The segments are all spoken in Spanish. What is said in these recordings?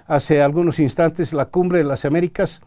hace algunos instantes la Cumbre de las Américas,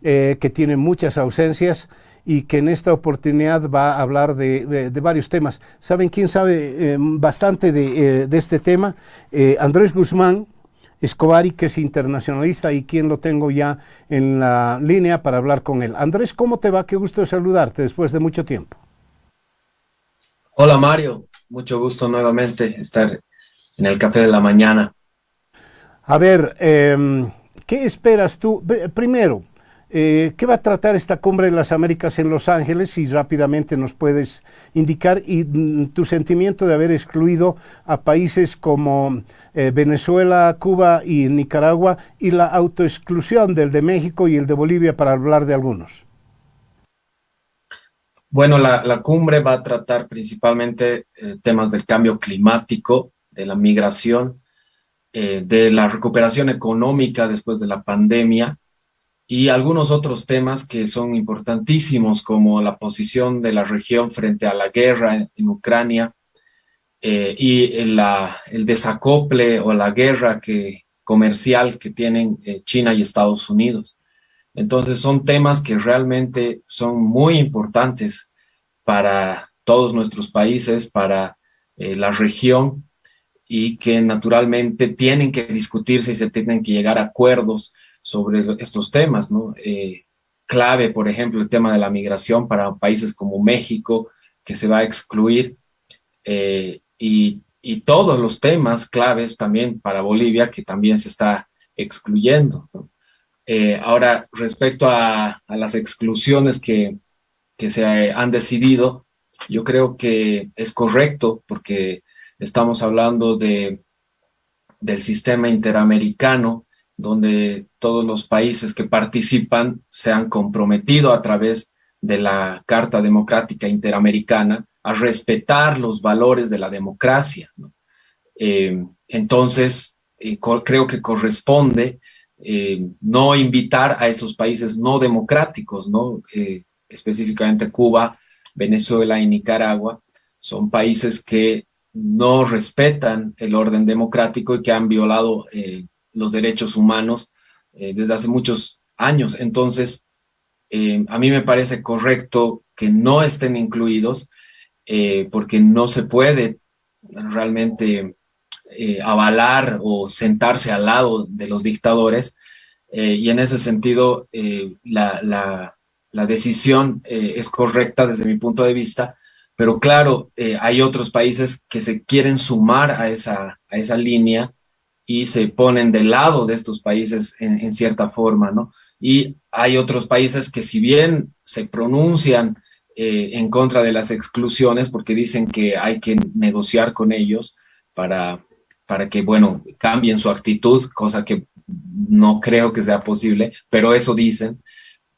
que tiene muchas ausencias y que en esta oportunidad va a hablar de varios temas. ¿Saben quién sabe bastante de este tema? Andrés Guzmán Escovari, que es internacionalista y quien lo tengo ya en la línea para hablar con él. Andrés, ¿cómo te va? Qué gusto saludarte después de mucho tiempo. Hola Mario, mucho gusto nuevamente estar en el café de la mañana. A ver, ¿qué esperas tú? Primero, ¿qué va a tratar esta cumbre de las Américas en Los Ángeles? Si rápidamente nos puedes indicar y tu sentimiento de haber excluido a países como Venezuela, Cuba y Nicaragua y la autoexclusión del de México y el de Bolivia para hablar de algunos. Bueno, la cumbre va a tratar principalmente temas del cambio climático, de la migración, de la recuperación económica después de la pandemia y algunos otros temas que son importantísimos, como la posición de la región frente a la guerra en Ucrania, y el desacople o la guerra comercial que tienen China y Estados Unidos. Entonces son temas que realmente son muy importantes para todos nuestros países, para la región, y que naturalmente tienen que discutirse y se tienen que llegar a acuerdos sobre estos temas, ¿no? Clave, por ejemplo, el tema de la migración para países como México, que se va a excluir, y todos los temas claves también para Bolivia, que también se está excluyendo, ¿no? Ahora, respecto a las exclusiones que se han decidido, yo creo que es correcto porque estamos hablando del sistema interamericano, donde todos los países que participan se han comprometido a través de la Carta Democrática Interamericana a respetar los valores de la democracia, ¿no? Entonces, creo que corresponde no invitar a estos países no democráticos, ¿no? Específicamente Cuba, Venezuela y Nicaragua, son países que no respetan el orden democrático y que han violado los derechos humanos desde hace muchos años. Entonces, a mí me parece correcto que no estén incluidos, porque no se puede realmente avalar o sentarse al lado de los dictadores, y en ese sentido la decisión es correcta desde mi punto de vista, pero claro, hay otros países que se quieren sumar a esa línea y se ponen del lado de estos países en cierta forma, ¿no? Y hay otros países que si bien se pronuncian en contra de las exclusiones, porque dicen que hay que negociar con ellos para, para que, bueno, cambien su actitud, cosa que no creo que sea posible, pero eso dicen.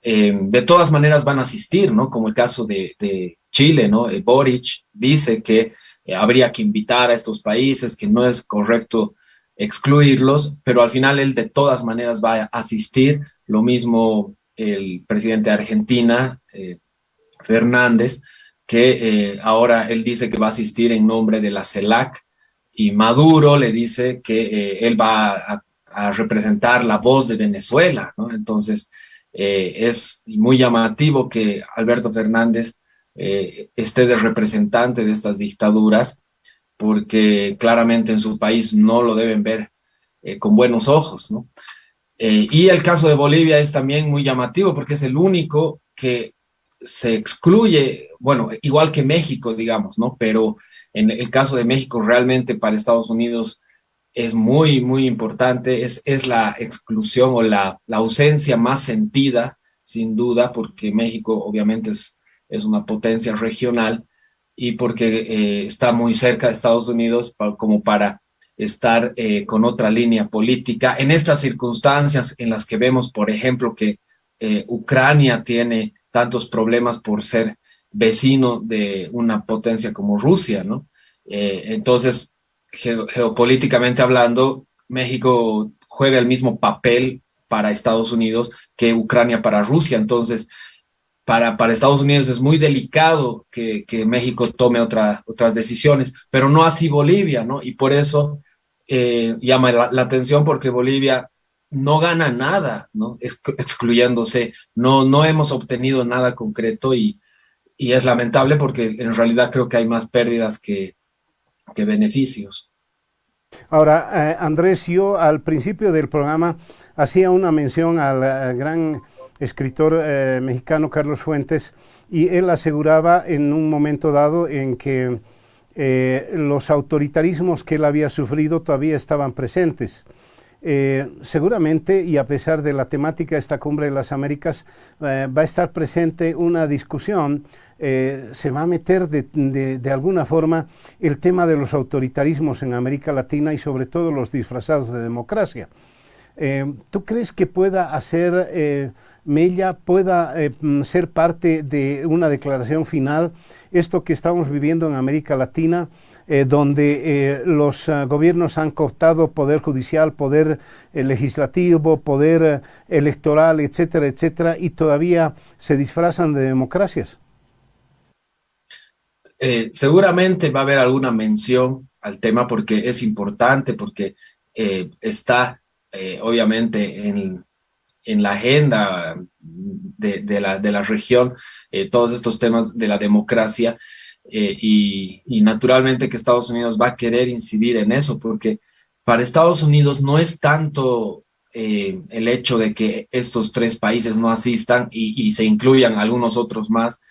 De todas maneras van a asistir, ¿no? Como el caso de Chile, ¿no? Boric dice que habría que invitar a estos países, que no es correcto excluirlos, pero al final él de todas maneras va a asistir. Lo mismo el presidente de Argentina, Fernández, que ahora él dice que va a asistir en nombre de la CELAC, y Maduro le dice que él va a representar la voz de Venezuela, ¿no? Entonces, es muy llamativo que Alberto Fernández esté de representante de estas dictaduras, porque claramente en su país no lo deben ver con buenos ojos, ¿no? Y el caso de Bolivia es también muy llamativo porque es el único que se excluye, bueno, igual que México, digamos, ¿no? Pero en el caso de México realmente para Estados Unidos es muy, muy importante, es la exclusión o la ausencia más sentida, sin duda, porque México obviamente es una potencia regional y porque está muy cerca de Estados Unidos como para estar con otra línea política. En estas circunstancias en las que vemos, por ejemplo, que Ucrania tiene tantos problemas por ser vecino de una potencia como Rusia, ¿no? Entonces, geopolíticamente hablando, México juega el mismo papel para Estados Unidos que Ucrania para Rusia. Entonces, para Estados Unidos es muy delicado que México tome otras decisiones, pero no así Bolivia, ¿no? Y por eso llama la atención porque Bolivia no gana nada, ¿no? Excluyéndose, no hemos obtenido nada concreto y es lamentable porque en realidad creo que hay más pérdidas que beneficios. Ahora, Andrés, yo al principio del programa hacía una mención al gran escritor mexicano Carlos Fuentes, y él aseguraba en un momento dado en que los autoritarismos que él había sufrido todavía estaban presentes. Seguramente, y a pesar de la temática de esta Cumbre de las Américas, va a estar presente una discusión, se va a meter de alguna forma el tema de los autoritarismos en América Latina y sobre todo los disfrazados de democracia. ¿Tú crees que pueda hacer mella, pueda ser parte de una declaración final, esto que estamos viviendo en América Latina, donde los gobiernos han cooptado poder judicial, poder legislativo, poder electoral, etcétera, etcétera, y todavía se disfrazan de democracias? Seguramente va a haber alguna mención al tema porque es importante, porque está obviamente en la agenda de la región, todos estos temas de la democracia, y naturalmente que Estados Unidos va a querer incidir en eso, porque para Estados Unidos no es tanto el hecho de que estos tres países no asistan y se incluyan algunos otros más,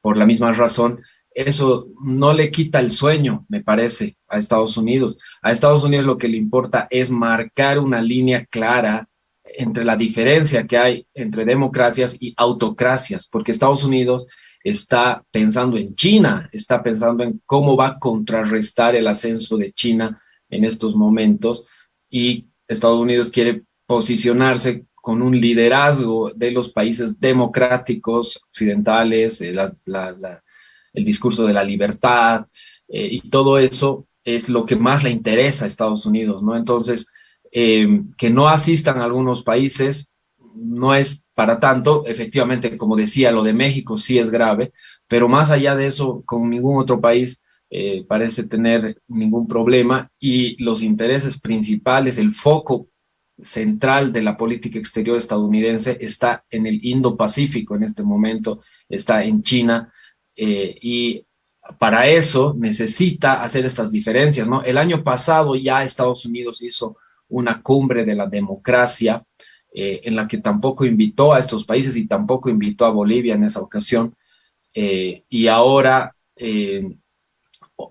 por la misma razón. Eso no le quita el sueño, me parece, a Estados Unidos. A Estados Unidos lo que le importa es marcar una línea clara entre la diferencia que hay entre democracias y autocracias, porque Estados Unidos está pensando en China, está pensando en cómo va a contrarrestar el ascenso de China en estos momentos, y Estados Unidos quiere posicionarse con un liderazgo de los países democráticos occidentales, el discurso de la libertad, y todo eso es lo que más le interesa a Estados Unidos, ¿no? Entonces, que no asistan a algunos países no es para tanto. Efectivamente, como decía, lo de México sí es grave, pero más allá de eso, con ningún otro país parece tener ningún problema, y los intereses principales, el foco central de la política exterior estadounidense está en el Indo-Pacífico en este momento, está en China, y para eso necesita hacer estas diferencias, ¿no? El año pasado ya Estados Unidos hizo una cumbre de la democracia, en la que tampoco invitó a estos países y tampoco invitó a Bolivia en esa ocasión, y ahora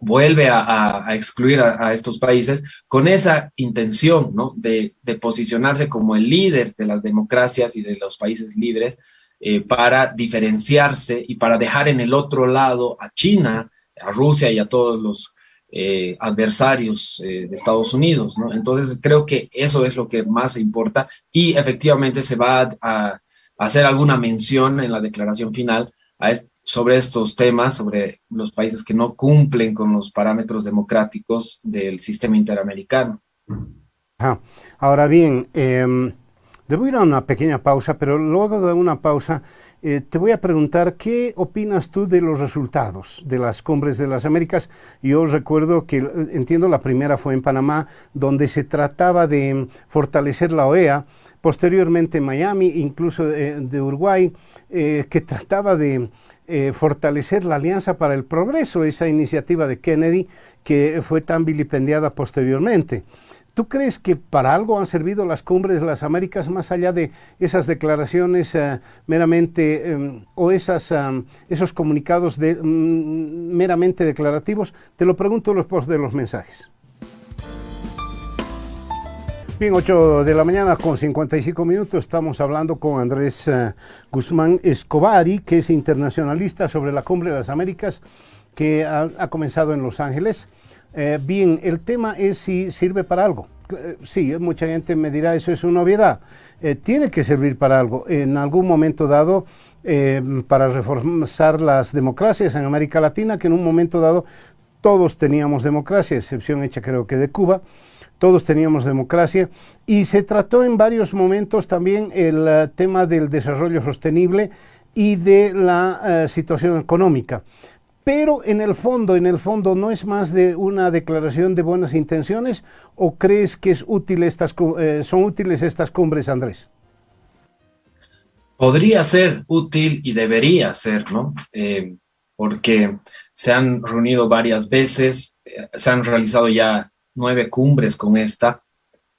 vuelve a excluir a estos países con esa intención, ¿no? De posicionarse como el líder de las democracias y de los países libres, para diferenciarse y para dejar en el otro lado a China, a Rusia y a todos los adversarios de Estados Unidos, ¿no? Entonces creo que eso es lo que más importa, y efectivamente se va a hacer alguna mención en la declaración final sobre estos temas, sobre los países que no cumplen con los parámetros democráticos del sistema interamericano. Ajá. Ahora bien, debo ir a una pequeña pausa, pero luego de una pausa te voy a preguntar qué opinas tú de los resultados de las cumbres de las Américas. Yo recuerdo que, entiendo, la primera fue en Panamá, donde se trataba de fortalecer la OEA, posteriormente en Miami, incluso de Uruguay, que trataba de fortalecer la Alianza para el Progreso, esa iniciativa de Kennedy que fue tan vilipendiada posteriormente. ¿Tú crees que para algo han servido las cumbres de las Américas, más allá de esas declaraciones meramente o esos comunicados meramente declarativos? Te lo pregunto después de los mensajes. Bien, 8 de la mañana con 55 minutos, estamos hablando con Andrés Guzmán Escobari, que es internacionalista sobre la Cumbre de las Américas, que ha comenzado en Los Ángeles. Bien, el tema es si sirve para algo. Sí, mucha gente me dirá, eso es una obviedad. Tiene que servir para algo. En algún momento dado, para reforzar las democracias en América Latina, que en un momento dado todos teníamos democracia, excepción hecha creo que de Cuba, todos teníamos democracia, y se trató en varios momentos también el tema del desarrollo sostenible y de la situación económica. pero en el fondo, ¿no es más de una declaración de buenas intenciones o crees que son útiles estas cumbres, Andrés? Podría ser útil y debería ser, ¿no? Porque se han reunido varias veces, se han realizado ya 9 cumbres con esta,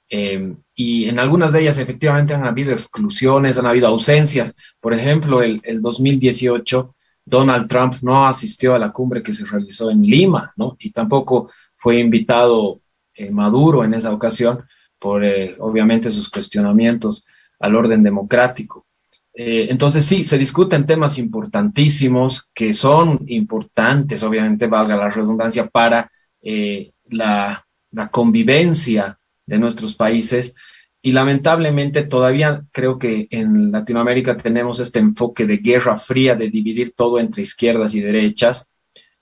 y en algunas de ellas efectivamente han habido exclusiones, han habido ausencias. Por ejemplo, el 2018, Donald Trump no asistió a la cumbre que se realizó en Lima, ¿no? Y tampoco fue invitado Maduro en esa ocasión por, obviamente, sus cuestionamientos al orden democrático. Entonces sí, se discuten temas importantísimos que son importantes, obviamente, valga la redundancia, para la convivencia de nuestros países. Y lamentablemente todavía creo que en Latinoamérica tenemos este enfoque de guerra fría, de dividir todo entre izquierdas y derechas,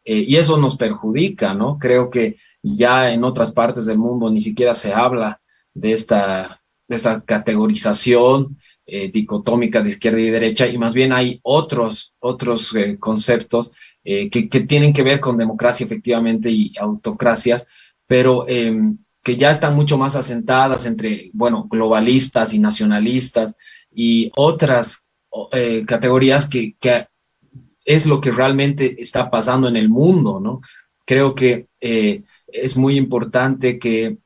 y eso nos perjudica, ¿no? Creo que ya en otras partes del mundo ni siquiera se habla de esta categorización dicotómica de izquierda y derecha, y más bien hay otros conceptos que tienen que ver con democracia efectivamente y autocracias, pero que ya están mucho más asentadas entre, bueno, globalistas y nacionalistas y otras categorías que es lo que realmente está pasando en el mundo, ¿no? Creo que es muy importante que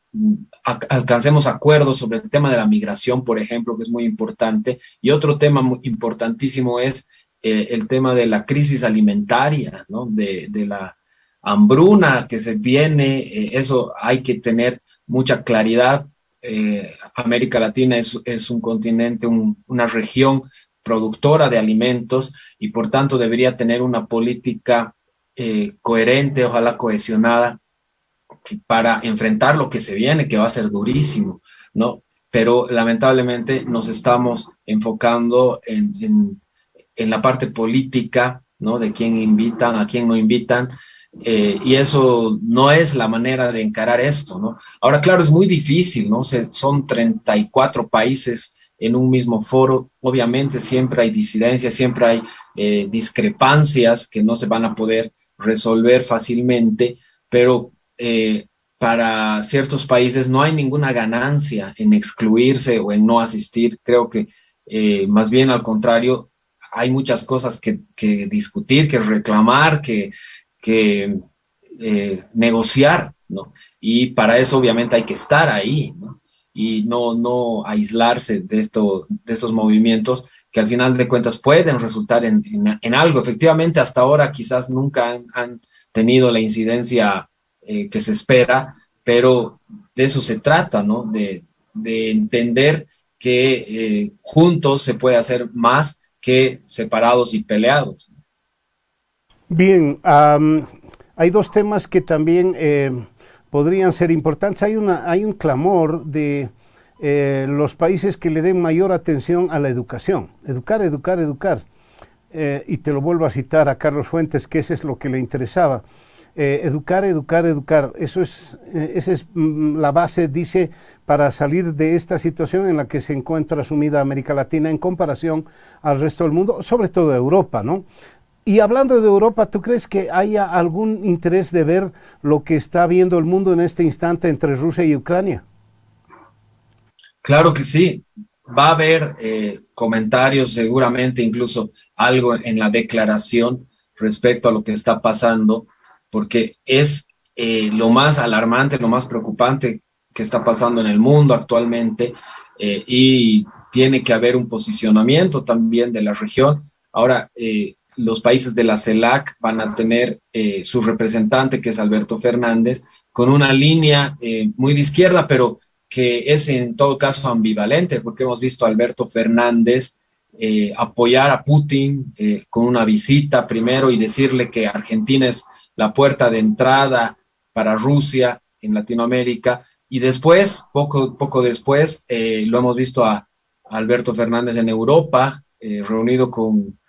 alcancemos acuerdos sobre el tema de la migración, por ejemplo, que es muy importante. Y otro tema muy importantísimo es el tema de la crisis alimentaria, ¿no? De la hambruna que se viene, eso hay que tener mucha claridad. América Latina es un continente, una región productora de alimentos y por tanto debería tener una política coherente, ojalá cohesionada, para enfrentar lo que se viene, que va a ser durísimo, ¿no? Pero lamentablemente nos estamos enfocando en la parte política, ¿no? De quién invitan, a quién no invitan, y eso no es la manera de encarar esto, ¿no? Ahora, claro, es muy difícil, ¿no? Son 34 países en un mismo foro, obviamente siempre hay disidencias, siempre hay discrepancias que no se van a poder resolver fácilmente, pero para ciertos países no hay ninguna ganancia en excluirse o en no asistir. Creo que más bien al contrario, hay muchas cosas que discutir, que reclamar, que negociar, ¿no? Y para eso obviamente hay que estar ahí, ¿no? Y no aislarse de estos movimientos que al final de cuentas pueden resultar en algo. Efectivamente, hasta ahora quizás nunca han tenido la incidencia que se espera, pero de eso se trata, ¿no? De entender que juntos se puede hacer más que separados y peleados. Bien, hay dos temas que también podrían ser importantes. Hay un clamor de los países que le den mayor atención a la educación. Educar, educar, educar. Y te lo vuelvo a citar a Carlos Fuentes, que eso es lo que le interesaba. Educar, educar, educar. Esa es la base, dice, para salir de esta situación en la que se encuentra sumida América Latina en comparación al resto del mundo, sobre todo Europa, ¿no? Y hablando de Europa, ¿tú crees que haya algún interés de ver lo que está viendo el mundo en este instante entre Rusia y Ucrania? Claro que sí. Va a haber comentarios, seguramente incluso algo en la declaración respecto a lo que está pasando, porque es lo más alarmante, lo más preocupante que está pasando en el mundo actualmente, y tiene que haber un posicionamiento también de la región. Ahora, los países de la CELAC van a tener su representante, que es Alberto Fernández, con una línea muy de izquierda, pero que es en todo caso ambivalente, porque hemos visto a Alberto Fernández apoyar a Putin con una visita primero y decirle que Argentina es la puerta de entrada para Rusia en Latinoamérica, y después, poco después, lo hemos visto a Alberto Fernández en Europa, reunido con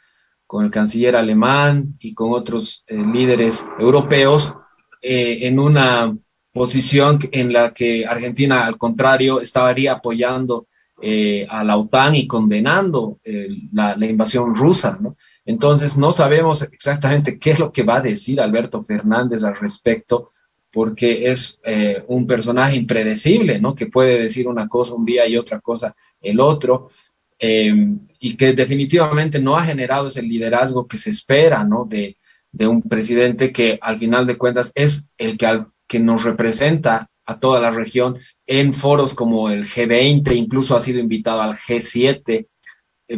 el canciller alemán y con otros líderes europeos, en una posición en la que Argentina, al contrario, estaría apoyando a la OTAN y condenando la invasión rusa, ¿no? Entonces no sabemos exactamente qué es lo que va a decir Alberto Fernández al respecto, porque es un personaje impredecible, ¿no? Que puede decir una cosa un día y otra cosa el otro, y que definitivamente no ha generado ese liderazgo que se espera, ¿no? De un presidente que al final de cuentas es el que nos representa a toda la región en foros como el G20, incluso ha sido invitado al G7,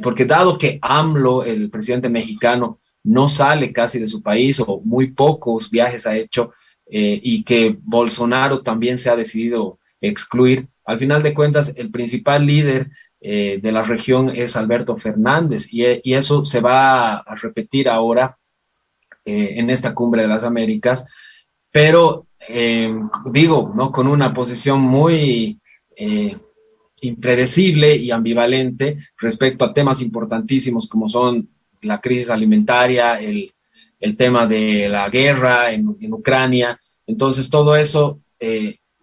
porque dado que AMLO, el presidente mexicano, no sale casi de su país o muy pocos viajes ha hecho, y que Bolsonaro también se ha decidido excluir, al final de cuentas el principal líder de la región es Alberto Fernández y eso se va a repetir ahora en esta cumbre de las Américas, pero digo, ¿no? Con una posición muy impredecible y ambivalente respecto a temas importantísimos como son la crisis alimentaria, el tema de la guerra en Ucrania. Entonces, todo eso,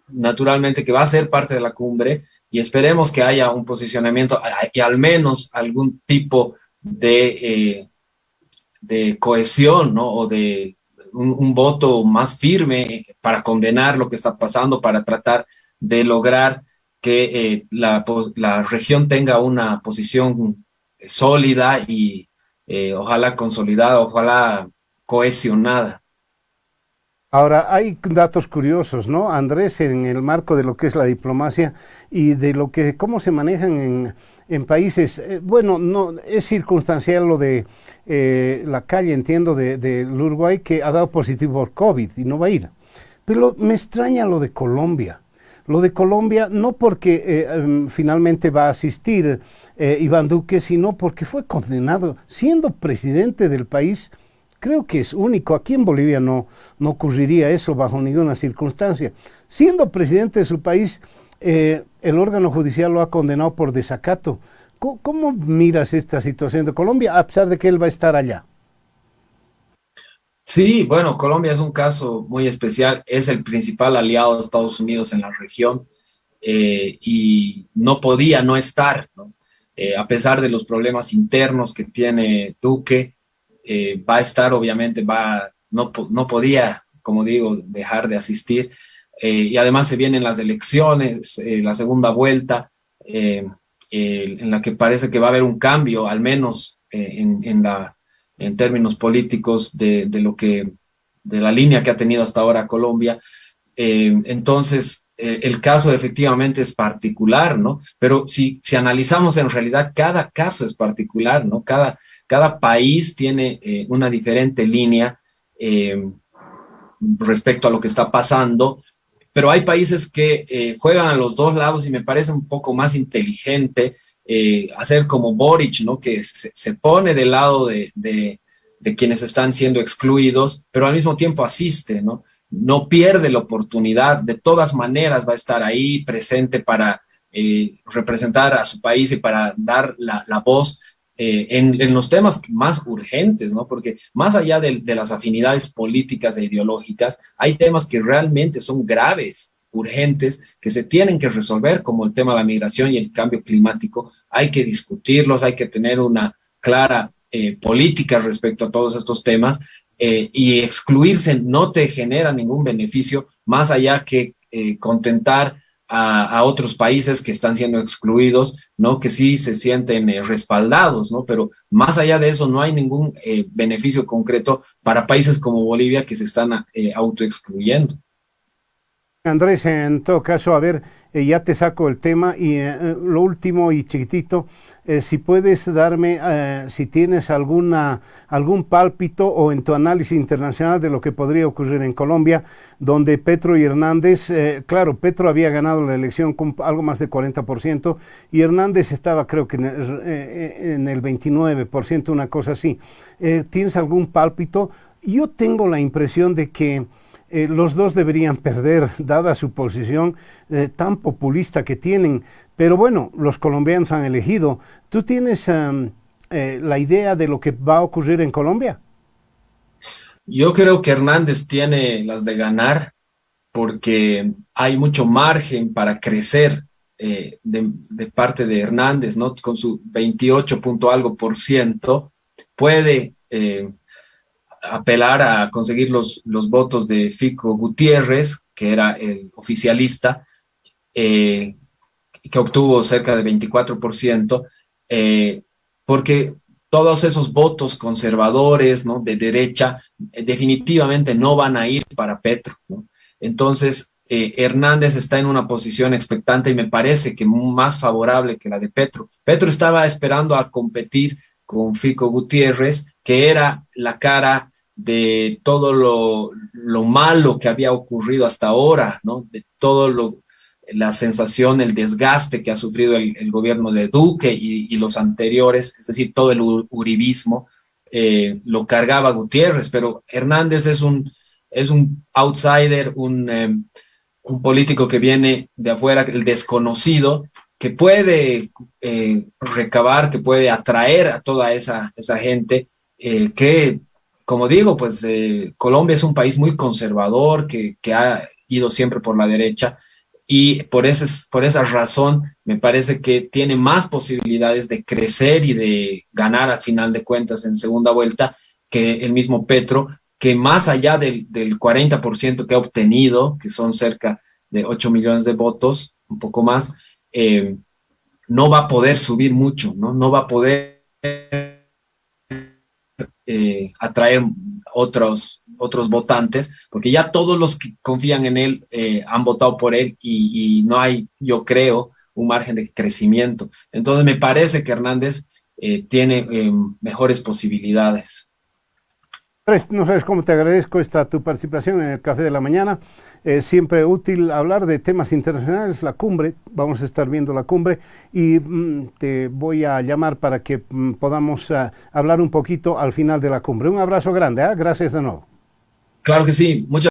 naturalmente, que va a ser parte de la cumbre y esperemos que haya un posicionamiento y al menos algún tipo de cohesión, ¿no? O de un voto más firme para condenar lo que está pasando, para tratar de lograr que la región tenga una posición sólida y ojalá consolidada, ojalá cohesionada. Ahora, hay datos curiosos, ¿no, Andrés, en el marco de lo que es la diplomacia y de lo que, cómo se manejan en países, bueno, no, es circunstancial lo de la calle, entiendo, de Uruguay, que ha dado positivo por COVID y no va a ir. Pero me extraña lo de Colombia. Lo de Colombia, no porque finalmente va a asistir Iván Duque, sino porque fue condenado, siendo presidente del país. Creo que es único. Aquí en Bolivia no ocurriría eso bajo ninguna circunstancia. Siendo presidente de su país, el órgano judicial lo ha condenado por desacato. ¿Cómo miras esta situación de Colombia, a pesar de que él va a estar allá? Sí, bueno, Colombia es un caso muy especial, es el principal aliado de Estados Unidos en la región, y no podía no estar, ¿no? A pesar de los problemas internos que tiene Duque, va a estar, obviamente, no podía, como digo, dejar de asistir, y además se vienen las elecciones, la segunda vuelta, en la que parece que va a haber un cambio, al menos en términos políticos de la línea que ha tenido hasta ahora Colombia. Entonces, el caso efectivamente es particular, ¿no? Pero si analizamos en realidad, cada caso es particular, ¿no? Cada país tiene una diferente línea respecto a lo que está pasando, pero hay países que juegan a los dos lados y me parece un poco más inteligente hacer como Boric, ¿no? Que se pone del lado de quienes están siendo excluidos, pero al mismo tiempo asiste, ¿no? No pierde la oportunidad, de todas maneras va a estar ahí presente para representar a su país y para dar la voz en los temas más urgentes, ¿no? Porque más allá de las afinidades políticas e ideológicas, hay temas que realmente son graves, urgentes, que se tienen que resolver, como el tema de la migración y el cambio climático. Hay que discutirlos, hay que tener una clara política respecto a todos estos temas, y excluirse no te genera ningún beneficio más allá que contentar a otros países que están siendo excluidos, ¿no? Que sí se sienten respaldados, ¿no? Pero más allá de eso no hay ningún beneficio concreto para países como Bolivia que se están autoexcluyendo. Andrés, en todo caso, a ver, ya te saco el tema y lo último y chiquitito, si puedes darme, si tienes algún pálpito o en tu análisis internacional de lo que podría ocurrir en Colombia, donde Petro y Hernández, claro, Petro había ganado la elección con algo más de 40% y Hernández estaba creo que en el 29%, una cosa así. ¿Tienes algún pálpito? Yo tengo la impresión de que los dos deberían perder, dada su posición tan populista que tienen. Pero bueno, los colombianos han elegido. ¿Tú tienes la idea de lo que va a ocurrir en Colombia? Yo creo que Hernández tiene las de ganar porque hay mucho margen para crecer de parte de Hernández, ¿no? Con su 28 punto algo por ciento, puede apelar a conseguir los votos de Fico Gutiérrez, que era el oficialista, eh, que obtuvo cerca de 24%, porque todos esos votos conservadores, ¿no?, de derecha, definitivamente no van a ir para Petro, ¿no? Entonces, Hernández está en una posición expectante y me parece que más favorable que la de Petro. Petro estaba esperando a competir con Fico Gutiérrez, que era la cara de todo lo malo que había ocurrido hasta ahora, ¿no? De todo la sensación, el desgaste que ha sufrido el gobierno de Duque y los anteriores, es decir, todo el uribismo, lo cargaba Gutiérrez, pero Hernández es un outsider, un político que viene de afuera, el desconocido, que puede recabar, que puede atraer a toda esa gente que, como digo, pues Colombia es un país muy conservador, que ha ido siempre por la derecha, y por esa razón me parece que tiene más posibilidades de crecer y de ganar al final de cuentas en segunda vuelta que el mismo Petro, que más allá del 40% que ha obtenido, que son cerca de 8 millones de votos, un poco más, eh, no va a poder subir mucho, ¿no? No va a poder atraer otros votantes, porque ya todos los que confían en él han votado por él y no hay, yo creo, un margen de crecimiento. Entonces me parece que Hernández tiene mejores posibilidades. No sabes cómo te agradezco tu participación en el Café de la Mañana. Siempre útil hablar de temas internacionales, la cumbre, vamos a estar viendo la cumbre y te voy a llamar para que podamos hablar un poquito al final de la cumbre. Un abrazo grande, ¿eh? Gracias de nuevo. Claro que sí, muchas